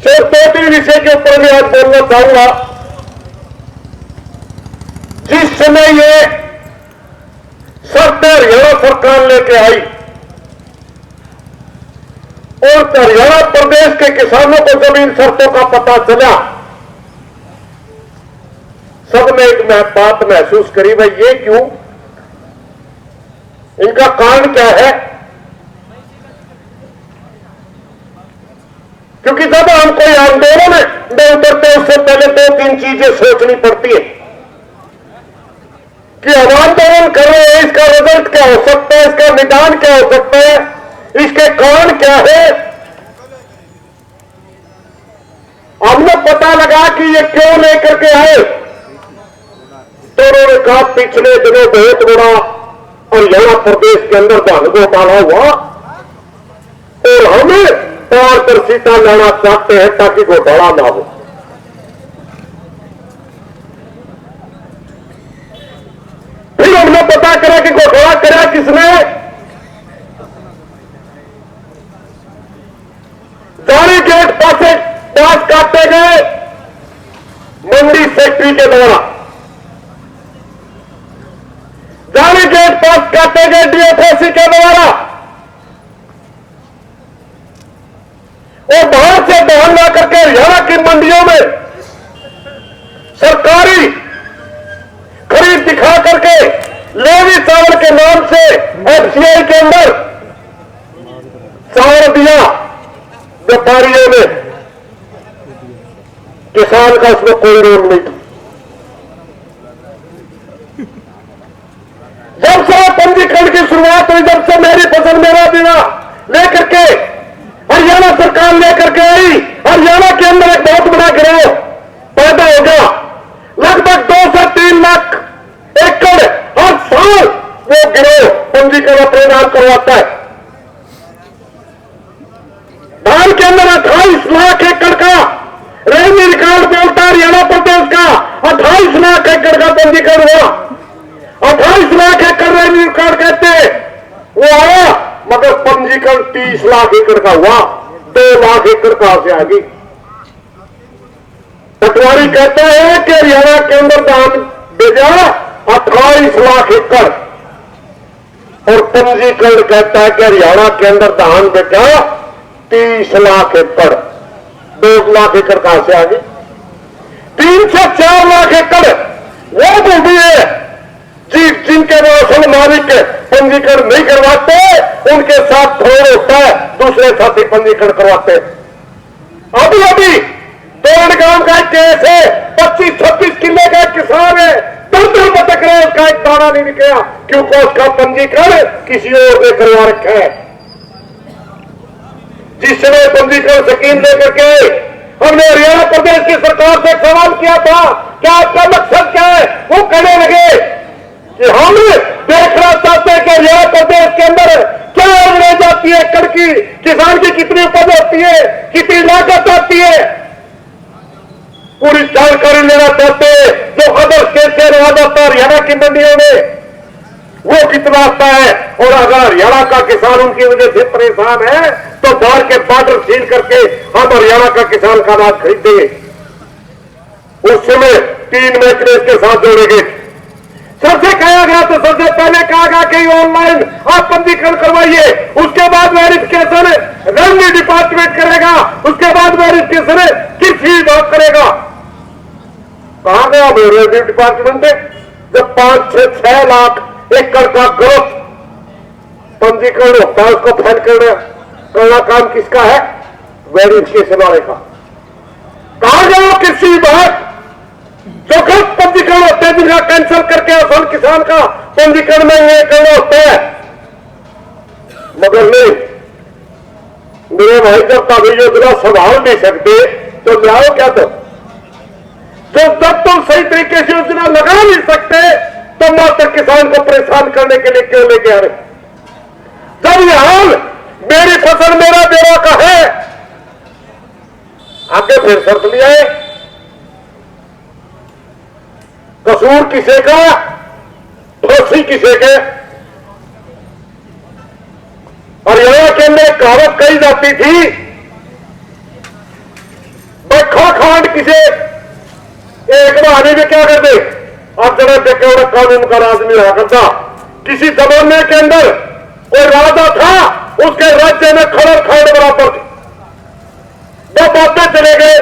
सिर्फ 2-3 विषय के ऊपर मैं आज बोलना चाहूंगा। जिस समय ये शर्तें हरियाणा सरकार लेके आई और हरियाणा प्रदेश के किसानों को जब इन शर्तों का पता चला, सबने एक बात महसूस करी, भाई ये क्यों, इनका कारण क्या है। क्योंकि जब हम कोई आंदोलन में उतरते हैं उससे पहले 2-3 चीजें सोचनी पड़ती है कि हम आंदोलन कर रहे हैं, इसका रिजल्ट क्या हो सकता है, इसका निदान क्या हो सकता है, इसके कारण क्या है। हमने पता लगा कि ये क्यों लेकर के आए, तो उन्होंने कहा पिछले दिनों बहुत बड़ा हरियाणा प्रदेश के अंदर धन घोटाला हुआ और हमें पारदर्शिता लाना चाहते हैं ताकि घोटाला ना हो। फिर हमने पता करा कि घोटाला करा किसने, जारी गेट पास काटे गए मंडी फैक्ट्री के द्वारा, जारी गेट पास काटे गए डीएफओसी के द्वारा, और बाहर से बहन ला करके हरियाणा की मंडियों में सरकारी खरीद दिखा करके लेवी चावल के नाम से एफसीआई के अंदर चावल दिया व्यापारियों ने, किसान का उसमें कोई रोल नहीं था। जब से पंजीकरण की शुरुआत हुई, जब से मेरी फसल मेरा बीमा लेकर के हरियाणा सरकार लेकर के आई, हरियाणा के अंदर एक बहुत बड़ा गिरोह पैदा हो गया। लगभग 2 से 3 लाख एकड़ हर साल वो गिरोह पंजीकरण अपने नाम करवाता है। धान के अंदर 28 लाख एकड़ का रेवेन्यू रिकॉर्ड बोलता है हरियाणा प्रदेश का, 28 लाख एकड़ का पंजीकरण हुआ। 28 लाख एकड़ रेवेन्यू रिकॉर्ड कहते हैं वो आया, मगर पंजीकरण 30 लाख एकड़ का हुआ। 2 लाख एकड़ कहां से आ गई। पटवारी कहते हैं कि हरियाणा के अंदर धान बेचा 28 लाख एकड़, और पंजीकरण कहता है कि हरियाणा के अंदर धान बेचा 30 लाख एकड़। 2 लाख एकड़ कहां से आ गई। 3 से 4 लाख एकड़ वो भूमि है जिनके असल मालिक पंजीकरण नहीं करवाते, उनके साथ फ्रॉड होता है, दूसरे साथी पंजीकरण करवाते हैं। अभी तोरणगांव का एक केस है, 25-26 किले का किसान है, दर भटक रहे, उसका एक दाना नहीं निकला क्योंकि उसका पंजीकरण किसी और ने करवा रखा है। जिस समय पंजीकरण स्कीम लेकर के हमने हरियाणा प्रदेश की सरकार से सवाल किया था क्या आपका मकसद क्या है, वो कहने लगे कि हम देखना चाहते हैं कि हरियाणा प्रदेश के अंदर क्या ले जाती है, एकड़ की किसान की कितनी उपज होती है, कितनी लागत आती है, पूरी जानकारी लेना चाहते हैं। जो अदर स्टेट से अनुवाद आता है हरियाणा की मंडियों में वो कितना आता है, और अगर हरियाणा का किसान उनकी वजह से परेशान है तो बाहर के बॉर्डर सील करके हम हरियाणा का किसान का अनाज खरीदेंगे। उस समय 3 महकमे इसके साथ जोड़े गए। सबसे कहा गया तो सबसे पहले कहा गया कि ऑनलाइन आप पंजीकरण करवाइए, उसके बाद वेरिफिकेशन रेवेन्यू डिपार्टमेंट करेगा, उसके बाद वेरिफिकेशन कृषि विभाग करेगा। कहा गया रेवेन्यू डिपार्टमेंट है, जब 5-6 लाख एकड़ का ग्रोथ पंजीकरण होता है, उसको फाइल करना काम किसका है, वेरिफिकेशन वाले का। कहा गया कृषि विभाग जो गलत पंजीकरण होते हैं जिनका कैंसिल करके असल किसान का पंजीकरण में ये करना होता है, मगर नहीं, मेरे भाई जब तभी योजना संभाल नहीं सकते तो लाओ क्या, तो जब तुम सही तरीके से योजना लगा नहीं सकते तो मात्र किसान को परेशान करने के लिए क्यों लेके आ रहे। जब यह हाल मेरी फसल मेरा ब्यौरा का है, आगे फिर शर्त लिया है, कसूर किसे का, दोषी किसे के। हरियाणा के अंदर कहावत कही जाती थी किसी एक बहाने में क्या कर दे, अब जरा देखे और कानून का राज नहीं रहा करता। किसी जमाने के अंदर कोई राजा था, उसके राज्य में खड़र खाड़ बराबर थी, वो बातें चले गए।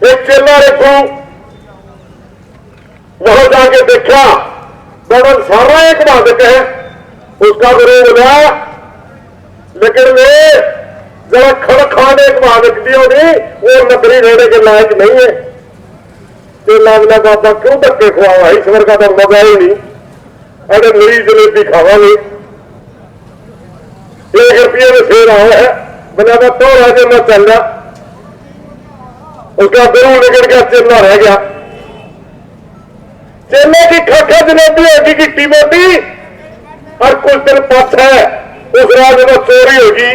एक चेला देखो वहां जाके देखा, बड़ा सारा एक बाधक है, उसका गुरु बोला लेकिन वे जरा खड़खाड़ एक बाधक दी होगी, वो नकली रहने के लायक नहीं है। चेला बोला बाबा क्यों धक्के खुआवा, ईश्वर का तो मजा ही नहीं, अरे नई जलेबी खावांगे, 1 रुपये में शेर आया है, बोला मैं तो राजे में चल रहा। उसका गुरु निकल गया, चेला रह गया। चेले की खाखा जलेबी होगी गिट्टी मोटी, और कुछ दिन पक्ष है उस राज में चोरी होगी।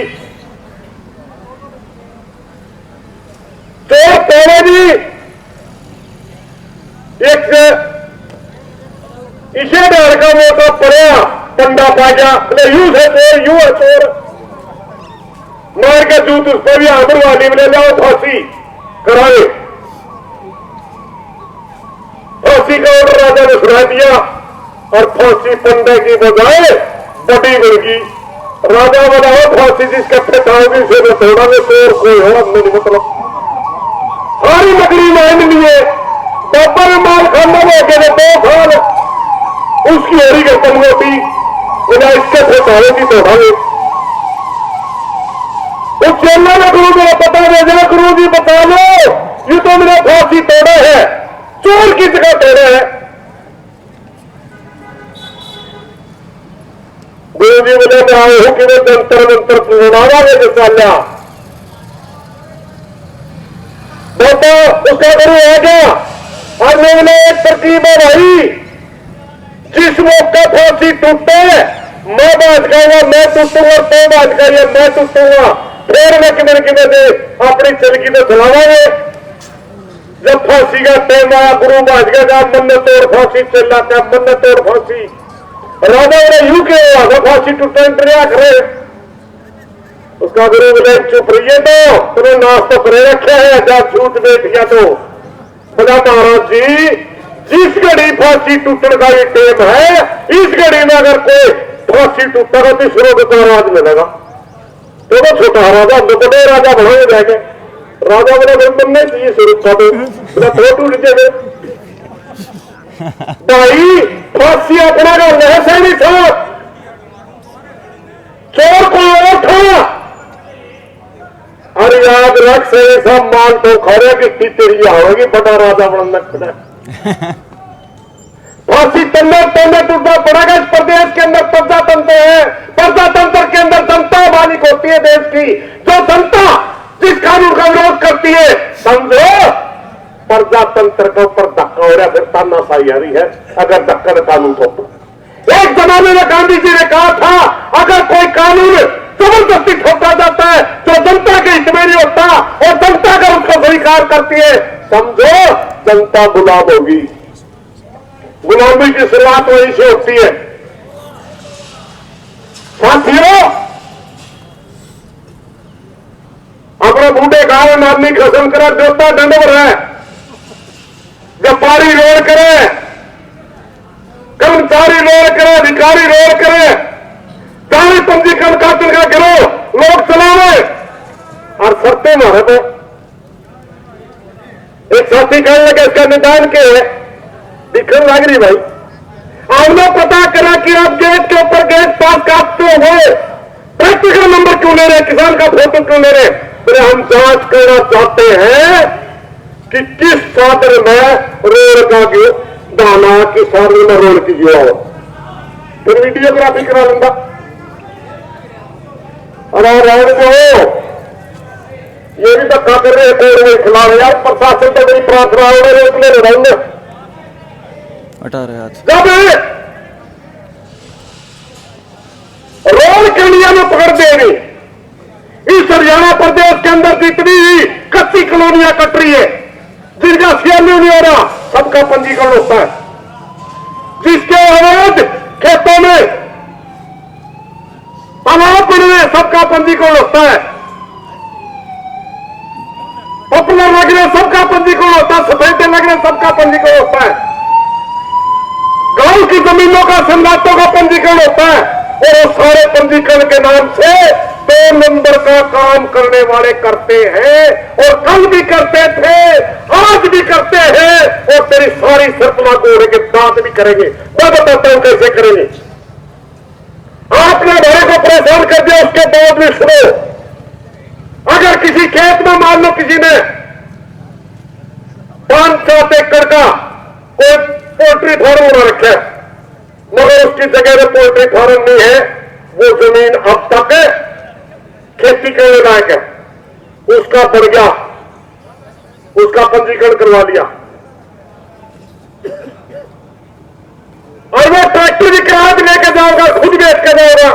चोर पहले भी एक इसे डर का मोटा पड़ेगा, पंडा पा गया, बोले यूं है चोर, यूं है चोर, मार के जूत उस पर भी आमर वाली बोले जाओ फांसी कराए। फांसी का ऑर्डर राजा ने सुना दिया और फांसी पंडे की बजाय बड़ी बन गई। राजा बोला फांसी जिसके फेंकाओगी से मैं तोड़ांगे, चोर कोई हो नहीं, मतलब सारी नगरी मान लिए। बाबा ने माल खाना में गए 2 साल, उसकी होरी खत्म होती, बोला इसके फेंकाओगी तोड़ांगे। उस चेला ने गुरु को पता भेजा, गुरु जी बता लो ये तो मेरा फांसी तोड़ा है, चोर की जगह तोड़ा है। गुरु जी बोले मैं आए हूं कि वो जंतर मंत्र तोड़ावा में चाल्या। बेटा उसका गुरु आ गया और मैंने एक तरकीब है भाई, जिस मौका फांसी टूटे मैं बात करूंगा, मैं टूटूंगा तो बात करिए, मैं टूटूंगा फिर मैं किमें दे अपनी चलकी तो चलावांगे। जब फांसी का टाइम आया, गुरु बाज गया मन तोड़ फांसी, चेला क्या मन तोड़ फांसी। राजा ने यूं के फांसी टूटा इंतरिया करे। उसका गुरु बोले चुप रहिए, तो तुम्हें नाश तो करे रखे है, जब झूठ बैठ गया तो। बोला महाराज जी जिस घड़ी फांसी टूटने का ये टेम है, इस घड़ी में अगर कोई फांसी टूटेगा तो शुरू का राज मिलेगा। तो छोटा राजा हम तो बड़े राजा बढ़ाए जाएंगे। राजा बोला बनने चाहिए स्वरूप का, तो टूट जाए भाई। फांसी अपना का रहस्य नहीं था, चोर को और था। और याद रख से सब मान तो खड़े कि तेरी होगी, बड़ा राजा बनना पड़ा। फांसी तंत्र तंत्र टूटना पड़ेगा। इस प्रदेश के अंदर प्रजातंत्र है, प्रजातंत्र के अंदर जनता मालिक होती है देश की। जो जनता जिस कानून का विरोध करती है, समझो प्रजातंत्र के ऊपर धक्का हो रहा है, फिर तानाशाही आ रही है अगर धक्का न कानून को। एक जमाने में गांधी जी ने कहा था अगर कोई कानून जबरदस्ती ठोका जाता है जो जनता के हित में नहीं होता और जनता अगर उसको स्वीकार करती है, समझो जनता गुलाम होगी। गुलामी की शुरुआत वहीं से होती है। साथियों अपने बूढ़े गांव में आदमी खसम करे, देवता दंड है, व्यापारी रोड करे, कर्मचारी रोड करे, अधिकारी रोड करे, जारी पंजीकरण कातिल का गिरो लोग चलावे और सरते मारे पे। एक साथी कहने लगे इसका निदान के दिखने लग रही भाई, आपने पता करा कि आप गेट के ऊपर गेट पास काटते हुए प्रैक्टिकल नंबर क्यों ले रहे, किसान का फोटो क्यों ले रहे? बोले हम जांच करना चाहते हैं कि किस साधन में रोड का दाना, किस साधन में रोड की जुआ हो, फिर वीडियोग्राफी करा लूंगा। और रोड जो हो ये भी धक्का कर रहे कोर्ट में खिलाफ यार, प्रशासन तो बड़ी प्रार्थना हो रही रोक ले रहे हटा रहे हाथ। जब रोड के नियम पकड़ देंगे, इस हरियाणा प्रदेश के अंदर जितनी ही कच्ची कॉलोनियां कट रही है, जिनका सीएमयू नहीं हो रहा, सबका पंजीकरण होता है। जिसके अवैध खेतों में तालाब बन रहे, सबका पंजीकरण होता है। पॉपुलर लगने सबका पंजीकरण होता है, सफेदे लगने सबका पंजीकरण होता है, गांव की जमीनों का संगातों का पंजीकरण होता है, और वो सारे पंजीकरण के नाम से 2 नंबर का काम करने वाले करते हैं, और कल भी करते थे, आज भी करते हैं, और तेरी सारी शर्त लागू होने के बाद भी करेंगे। मैं बताता हूं कैसे करेंगे। आपने भाई को परेशान कर दिया, उसके बाद भी सुनो, अगर किसी खेत में मान लो किसी ने 5-7 एकड़ का कोई पोल्ट्री फार्म बना रखा है, मगर उसकी जगह में पोल्ट्री फार्म नहीं है, वो जमीन अब तक खेती करने लायक है, उसका बढ़ गया, उसका पंजीकरण करवा लिया, और वो ट्रैक्टर भी किराया भी लेकर जाओगा, खुद बेच कर जाओगा,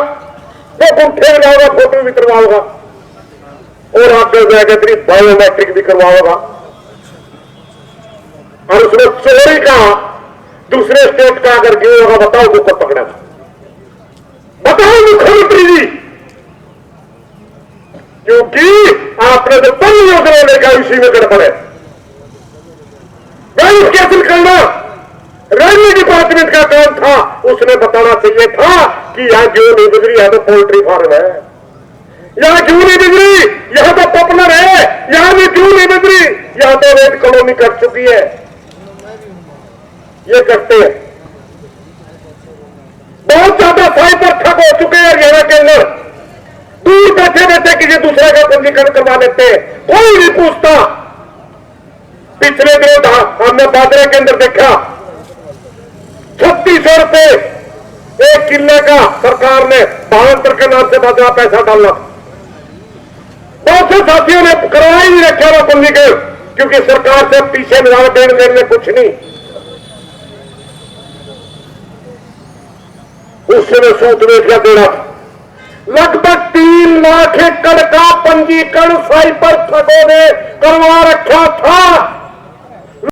वो गुंठे में जाओगा, फोटो भी करवाओगा, और आगे जाएगा तेरी बायोमेट्रिक भी करवाओगा, और उसने चोरी का दूसरे स्टेट का अगर गिर होगा, बताओ वो कब पकड़ेगा? बताओ मुख्यमंत्री जी, क्योंकि आपने जो बड़ी योजना लेकर इसी में गड़बड़ है। वेरिफिकेशन करना रेलवे डिपार्टमेंट का काम था, उसने बताना चाहिए था कि यहां क्यों नहीं गुजरी, यहां तो पोल्ट्री फार्म है, यहां क्यों नहीं बिजली, यहां तो पॉपुलर है, यहां भी क्यों नहीं बिजली, यहां तो रेड कॉलोनी कट चुकी है। ये करते हैं, बहुत ज्यादा साइबर ठग हो चुके हैं हरियाणा के अंदर, दूर बैठे बैठे किसी दूसरे का पंजीकरण करवा लेते हैं, कोई नहीं पूछता। पिछले दिनों हमने बादरा के अंदर देखा 3600 रुपए एक किले का सरकार ने भावांतर के नाम से बादरा पैसा डालना, बहुत से साथियों ने करवा ही नहीं रखा वो पंजीकरण, क्योंकि सरकार से पीछे मिलावट देने में कुछ नहीं, उसने सूत बेच देना। लगभग 3 लाख एकड़ का पंजीकरण साइबर ठगों ने करवा रखा था,